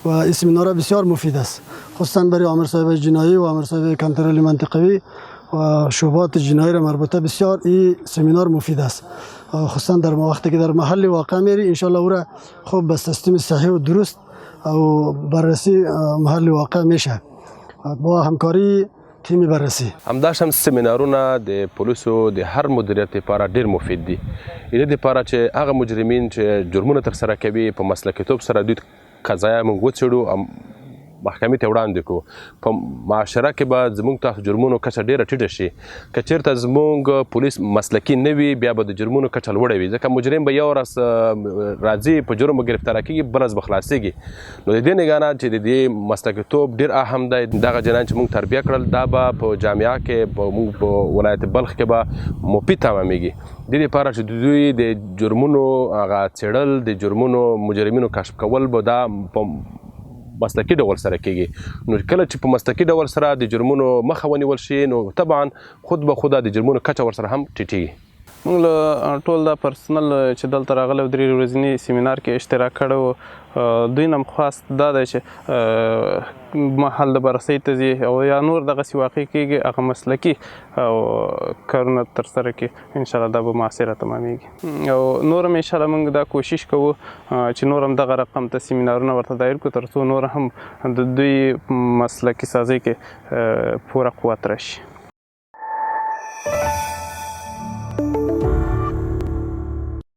و این سمینار بسیار مفید است، خصوصا برای آمرصاحب جنایی و آمرصاحب کنترل منطقوی و شعبات جنایی را مربوطه. بسیار این سمینار مفید است، خصوصا در وقتی که در محل واقع میری انشالله او را خوب به سیستم صحیح و درست او بررسی محل واقع میشه با همکاری تیم بررسی. همداش هم سمینارونه د پولیسو د هر مدیریت لپاره ډیر مفید دي. د لپاره چې هغه مجرمین چې جرمونه ترسره کوي په مسلکیتوب سره دوی قضایا موږ وڅېړو، محکمې ته وړاندې کړو. په معاشره کې به زموږ تاسو جرمونو کچه ډیره ټیټه شي. که چېرته زموږ پولیس مسلکي نه وي بیا به د جرمونو کچه لوړه وي، ځکه مجرم به یو ورځ راځي په جرم به ګرفتاره کېږي، بله ورځ به خلاصېږي. نو د دې نګاه نه چې د دې مسلکیتوب ډېر اهم دی. دغه جنان چې موږ تربیه کړل دا به په جامعه کې موږ په ولایت بلخ کې به مفید تمامېږي. د دې لپاره چې دوی د جرمونو هغه څېړل، د جرمونو مجرمینو کشف کول به دا په مسلکي ډول سره کېږي. نو کله چې په مسلکي ډول سره د جرمونو مخه ونیول شي نو طبعا خود به خوده د جرمونو کچه ورسره هم ټیټېږي. موږ له ټول دا پرسنل چې دلته راغلی و 3 ورځني سیمینار کې اشتراک کړی و، دوی نه خواست دا دی چې محل د بررسۍ ته ځي او یا نور دغسې واقع کېږي هغه مسلکي کارونه ترسره کړي، انشاءالله دا به مؤثره تمامېږي. او نور هم انشاءالله موږ دا کوشش کوو چې نور هم دغه رقم ته سیمینارونه ورته دایر کړو تر څو نور هم د دوی مسلکي سازۍ کې پوره قوت راشي.